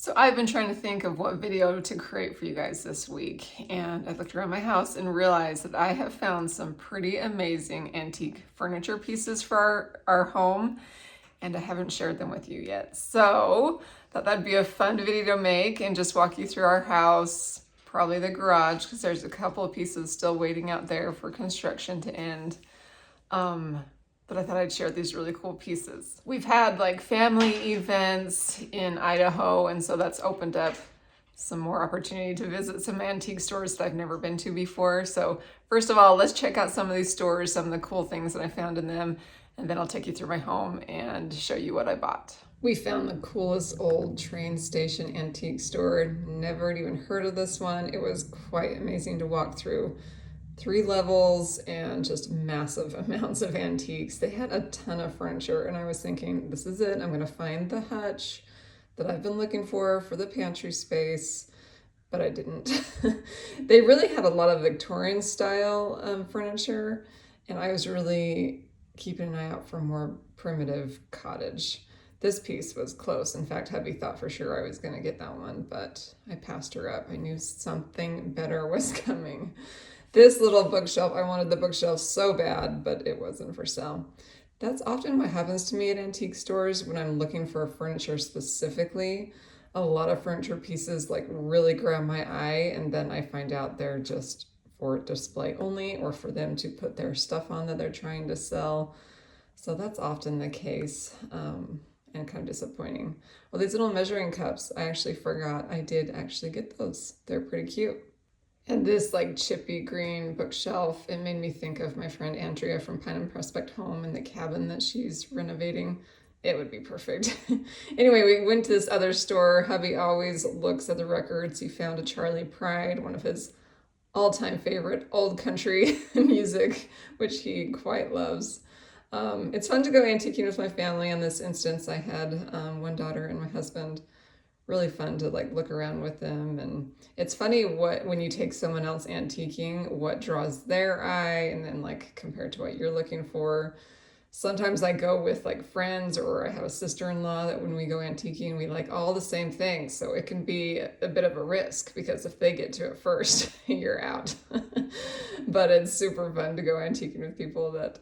So I've been trying to think of what video to create for you guys this week, and I looked around my house and realized that I have found some pretty amazing antique furniture pieces for our home, and I haven't shared them with you yet. So thought that'd be a fun video to make and just walk you through our house, probably the garage, because there's a couple of pieces still waiting out there for construction to end. But I thought I'd share these really cool pieces. We've had like family events in Idaho, and so that's opened up some more opportunity to visit some antique stores that I've never been to before. So first of all, let's check out some of these stores, some of the cool things that I found in them, and then I'll take you through my home and show you what I bought. We found the coolest old train station antique store. Never had even heard of this one. It was quite amazing to walk through. 3 levels and just massive amounts of antiques. They had a ton of furniture, and I was thinking, this is it. I'm going to find the hutch that I've been looking for the pantry space, but I didn't. They really had a lot of Victorian style furniture, and I was really keeping an eye out for more primitive cottage. This piece was close. In fact, hubby thought for sure I was going to get that one, but I passed her up. I knew something better was coming. This little bookshelf, I wanted the bookshelf so bad, but it wasn't for sale. That's often what happens to me at antique stores when I'm looking for furniture specifically. A lot of furniture pieces like really grab my eye, and then I find out they're just for display only or for them to put their stuff on that they're trying to sell. So that's often the case, and kind of disappointing. Well, these little measuring cups, I actually forgot I did actually get those. They're pretty cute. And this like chippy green bookshelf, it made me think of my friend Andrea from Pine and Prospect Home and the cabin that she's renovating. It would be perfect. Anyway, we went to this other store. Hubby always looks at the records. He found a Charlie Pride, one of his all-time favorite old country music, which he quite loves. It's fun to go antiquing with my family. In this instance, I had one daughter and my husband. Really fun to like look around with them. And it's funny when you take someone else antiquing, what draws their eye, and then like compared to what you're looking for. Sometimes I go with like friends, or I have a sister-in-law that when we go antiquing, we like all the same things. So it can be a bit of a risk, because if they get to it first, you're out. But it's super fun to go antiquing with people that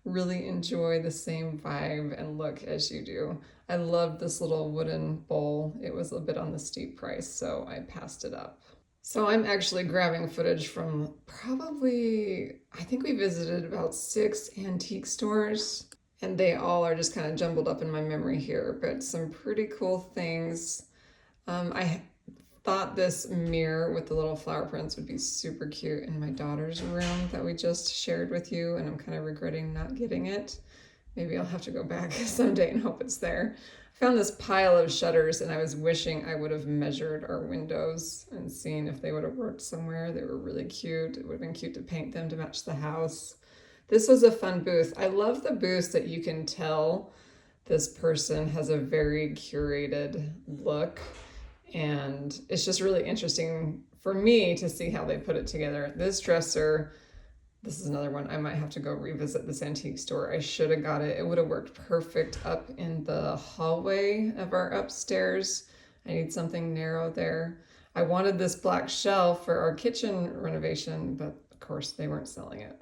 really enjoy the same vibe and look as you do. I loved this little wooden bowl. It was a bit on the steep price, so I passed it up. So I'm actually grabbing footage from I think we visited about 6 antique stores, and they all are just kind of jumbled up in my memory here, but some pretty cool things. I thought this mirror with the little flower prints would be super cute in my daughter's room that we just shared with you, and I'm kind of regretting not getting it. Maybe I'll have to go back someday and hope it's there. I found this pile of shutters, and I was wishing I would have measured our windows and seen if they would have worked somewhere. They were really cute. It would have been cute to paint them to match the house. This was a fun booth. I love the booths that you can tell this person has a very curated look. And it's just really interesting for me to see how they put it together. This dresser, this is another one. I might have to go revisit this antique store. I should have got it. It would have worked perfect up in the hallway of our upstairs. I need something narrow there. I wanted this black shelf for our kitchen renovation, but of course they weren't selling it.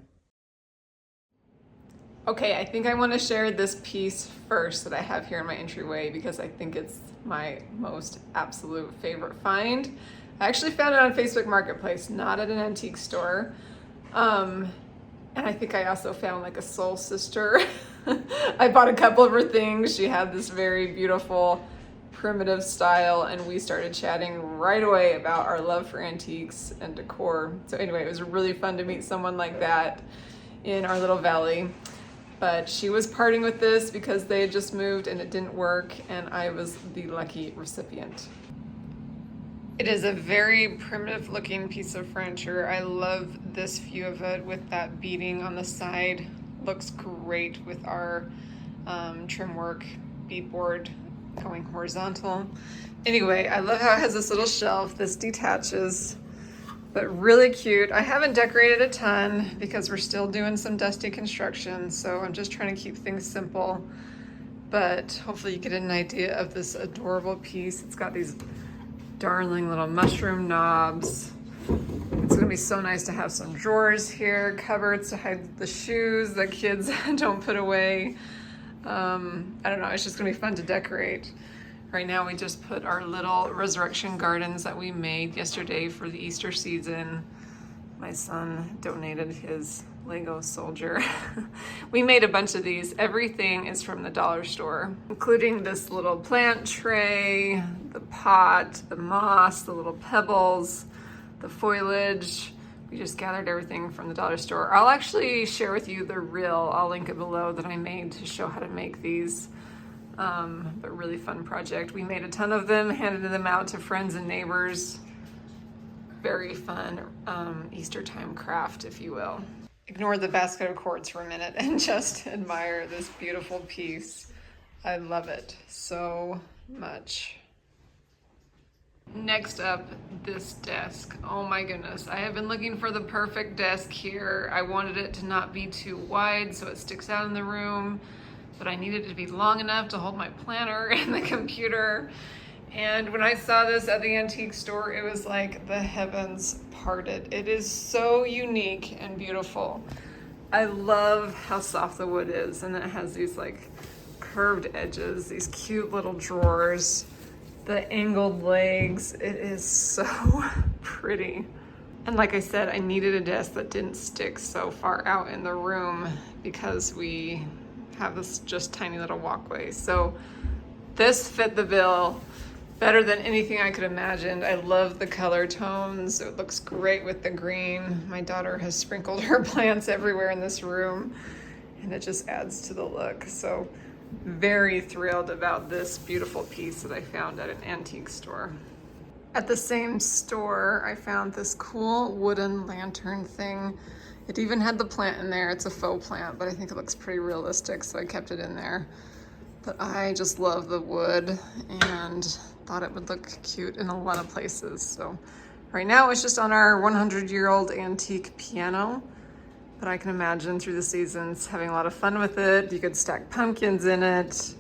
Okay, I think I want to share this piece first that I have here in my entryway, because I think it's my most absolute favorite find. I actually found it on Facebook Marketplace, not at an antique store. And I think I also found like a soul sister. I bought a couple of her things. She had this very beautiful primitive style, and we started chatting right away about our love for antiques and decor. So anyway, it was really fun to meet someone like that in our little valley. But she was parting with this because they had just moved and it didn't work, and I was the lucky recipient. It is a very primitive looking piece of furniture. I love this view of it with that beading on the side. Looks great with our trim work beadboard going horizontal. Anyway, I love how it has this little shelf. This detaches, but really cute. I haven't decorated a ton because we're still doing some dusty construction, so I'm just trying to keep things simple. But hopefully you get an idea of this adorable piece. It's got these Darling little mushroom knobs. It's gonna be so nice to have some drawers here, cupboards to hide the shoes that kids don't put away. I don't know, it's just gonna be fun to decorate. Right now we just put our little resurrection gardens that we made yesterday for the Easter season. My son donated his Lego soldier. We made a bunch of these. Everything is from the dollar store, including this little plant tray, the pot, the moss, the little pebbles, the foliage. We just gathered everything from the dollar store. I'll actually share with you the reel, I'll link it below, that I made to show how to make these. But really fun project. We made a ton of them, handed them out to friends and neighbors. Very fun Easter time craft, if you will. Ignore the basket of cords for a minute and just admire this beautiful piece. I love it so much. Next up, this desk. Oh my goodness, I have been looking for the perfect desk here. I wanted it to not be too wide so it sticks out in the room, but I needed it to be long enough to hold my planner and the computer. And when I saw this at the antique store, it was like the heavens parted. It is so unique and beautiful. I love how soft the wood is, and it has these like curved edges, these cute little drawers, the angled legs. It is so pretty. And like I said, I needed a desk that didn't stick so far out in the room because we have this just tiny little walkway. So this fit the bill better than anything I could imagine. I love the color tones. It looks great with the green. My daughter has sprinkled her plants everywhere in this room, and it just adds to the look. So very thrilled about this beautiful piece that I found at an antique store. At the same store, I found this cool wooden lantern thing. It even had the plant in there. It's a faux plant, but I think it looks pretty realistic, so I kept it in there. But I just love the wood and thought it would look cute in a lot of places. So right now it's just on our 100-year-old antique piano, but I can imagine through the seasons having a lot of fun with it. You could stack pumpkins in it,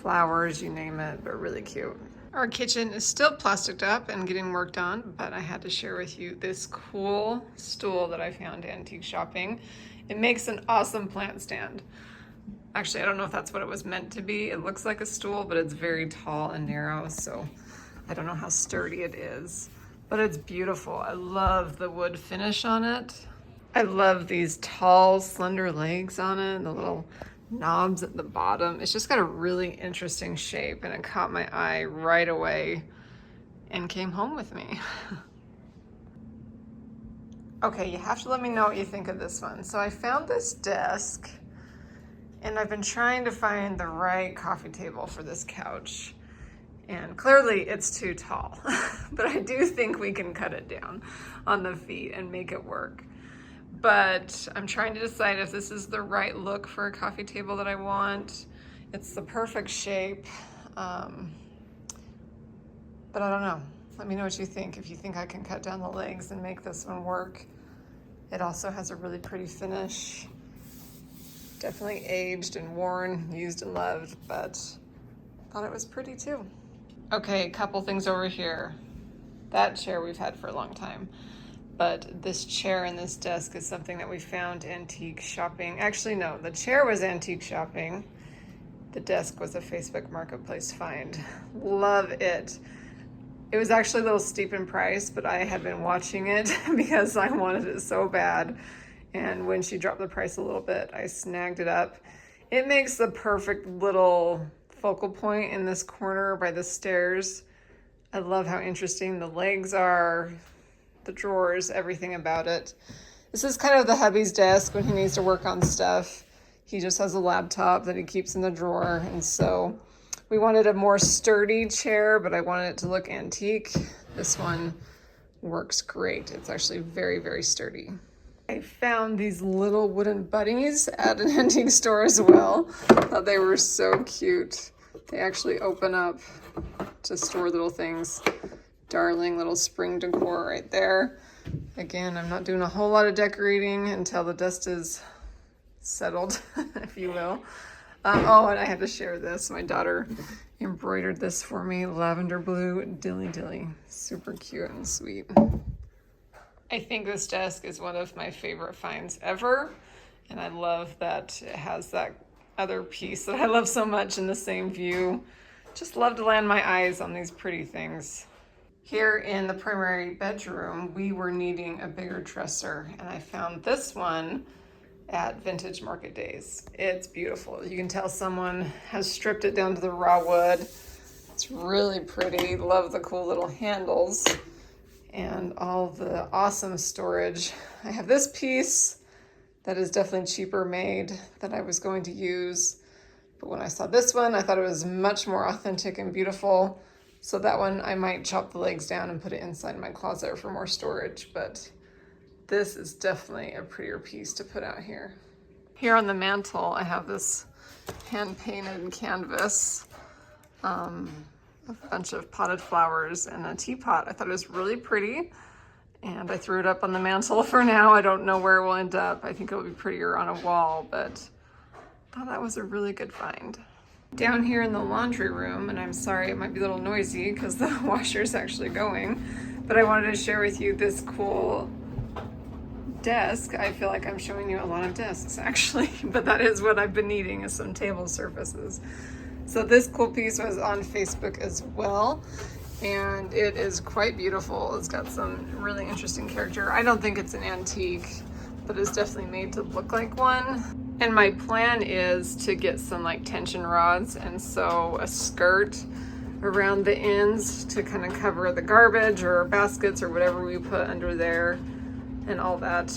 flowers, you name it, but really cute. Our kitchen is still plasticed up and getting worked on, but I had to share with you this cool stool that I found antique shopping. It makes an awesome plant stand. Actually, I don't know if that's what it was meant to be. It looks like a stool, but it's very tall and narrow, so I don't know how sturdy it is. But it's beautiful. I love the wood finish on it. I love these tall, slender legs on it, the little knobs at the bottom. It's just got a really interesting shape, and it caught my eye right away and came home with me. Okay, you have to let me know what you think of this one. So I found this desk, and I've been trying to find the right coffee table for this couch. And clearly it's too tall, but I do think we can cut it down on the feet and make it work. But I'm trying to decide if this is the right look for a coffee table that I want. It's the perfect shape, but I don't know. Let me know what you think, if you think I can cut down the legs and make this one work. It also has a really pretty finish. Definitely aged and worn, used and loved, but thought it was pretty too. Okay, a couple things over here. That chair we've had for a long time, but this chair and this desk is something that we found antique shopping. Actually, no, the chair was antique shopping. The desk was a Facebook Marketplace find. Love it. It was actually a little steep in price, but I had been watching it because I wanted it so bad. And when she dropped the price a little bit, I snagged it up. It makes the perfect little focal point in this corner by the stairs. I love how interesting the legs are, the drawers, everything about it. This is kind of the hubby's desk when he needs to work on stuff. He just has a laptop that he keeps in the drawer. And so we wanted a more sturdy chair, but I wanted it to look antique. This one works great. It's actually very, very sturdy. I found these little wooden bunnies at an antique store as well. Thought they were so cute. They actually open up to store little things. Darling little spring decor right there. Again, I'm not doing a whole lot of decorating until the dust is settled, if you will. Oh, and I have to share this. My daughter embroidered this for me, lavender blue dilly dilly. Super cute and sweet. I think this desk is one of my favorite finds ever. And I love that it has that other piece that I love so much in the same view. Just love to land my eyes on these pretty things. Here in the primary bedroom, we were needing a bigger dresser, and I found this one at Vintage Market Days. It's beautiful. You can tell someone has stripped it down to the raw wood. It's really pretty. Love the cool little handles and all the awesome storage. I have this piece that is definitely cheaper made that I was going to use. But when I saw this one, I thought it was much more authentic and beautiful. So that one, I might chop the legs down and put it inside my closet for more storage. But this is definitely a prettier piece to put out here. Here on the mantle, I have this hand-painted canvas, a bunch of potted flowers and a teapot. I thought it was really pretty. And I threw it up on the mantle for now. I don't know where it will end up. I think it'll be prettier on a wall, but I thought that was a really good find. Down here in the laundry room, and I'm sorry it might be a little noisy because the washer's actually going, but I wanted to share with you this cool desk. I feel like I'm showing you a lot of desks actually, but that is what I've been needing, is some table surfaces. So this cool piece was on Facebook as well. And it is quite beautiful. It's got some really interesting character. I don't think it's an antique, but it's definitely made to look like one. And my plan is to get some like tension rods and sew a skirt around the ends to kind of cover the garbage or baskets or whatever we put under there and all that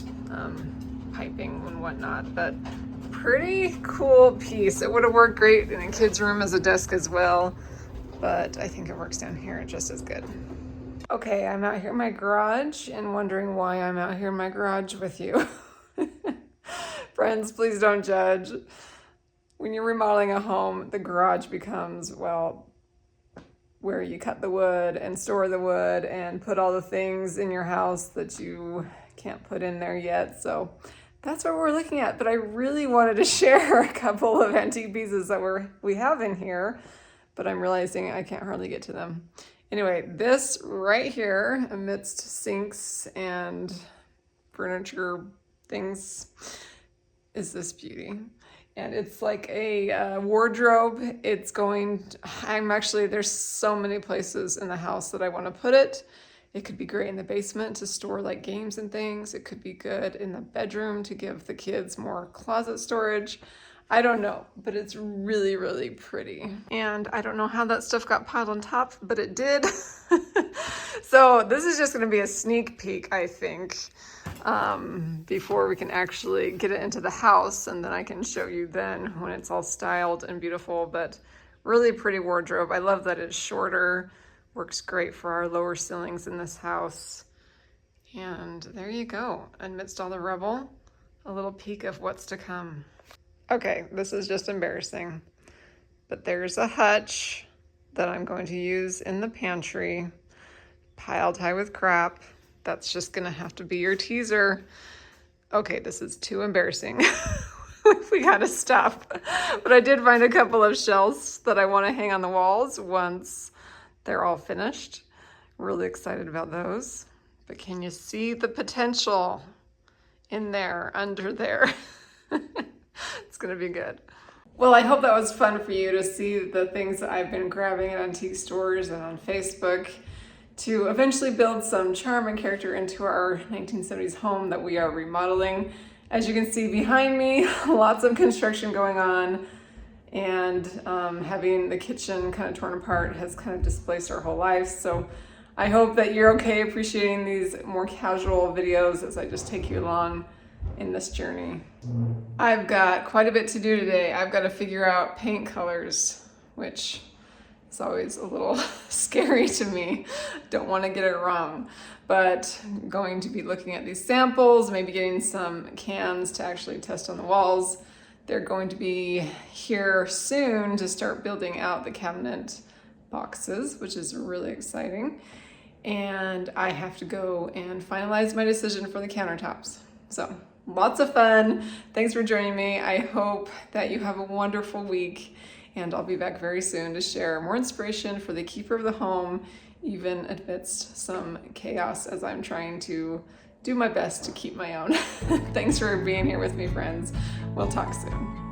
piping and whatnot. But pretty cool piece. It would have worked great in a kid's room as a desk as well. But I think it works down here just as good. Okay, I'm out here in my garage and wondering why I'm out here in my garage with you. Friends, please don't judge. When you're remodeling a home, the garage becomes, well, where you cut the wood and store the wood and put all the things in your house that you can't put in there yet. So that's what we're looking at. But I really wanted to share a couple of antique pieces that we have in here, but I'm realizing I can't hardly get to them. Anyway, this right here, amidst sinks and furniture things, is this beauty. And it's like a wardrobe. There's so many places in the house that I want to put it. It could be great in the basement to store like games and things. It could be good in the bedroom to give the kids more closet storage. I don't know, but it's really, really pretty. And I don't know how that stuff got piled on top, but it did. So this is just gonna be a sneak peek, I think, before we can actually get it into the house, and then I can show you then when it's all styled and beautiful. But really pretty wardrobe. I love that it's shorter. Works great for our lower ceilings in this house. And there you go. Amidst all the rubble, a little peek of what's to come. Okay, this is just embarrassing, but there's a hutch that I'm going to use in the pantry, piled high with crap. That's just gonna have to be your teaser. Okay, this is too embarrassing. We gotta stop. But I did find a couple of shelves that I wanna hang on the walls once they're all finished. Really excited about those. But can you see the potential in there, under there? It's gonna be good. Well, I hope that was fun for you to see the things that I've been grabbing at antique stores and on Facebook to eventually build some charm and character into our 1970s home that we are remodeling. As you can see behind me, lots of construction going on, and having the kitchen kind of torn apart has kind of displaced our whole life. So I hope that you're okay appreciating these more casual videos as I just take you along in this journey. I've got quite a bit to do today. I've got to figure out paint colors, which is always a little scary to me. Don't want to get it wrong, but I'm going to be looking at these samples, maybe getting some cans to actually test on the walls. They're going to be here soon to start building out the cabinet boxes, which is really exciting. And I have to go and finalize my decision for the countertops. So lots of fun. Thanks for joining me. I hope that you have a wonderful week, and I'll be back very soon to share more inspiration for the keeper of the home, even amidst some chaos as I'm trying to do my best to keep my own. Thanks for being here with me, friends. We'll talk soon.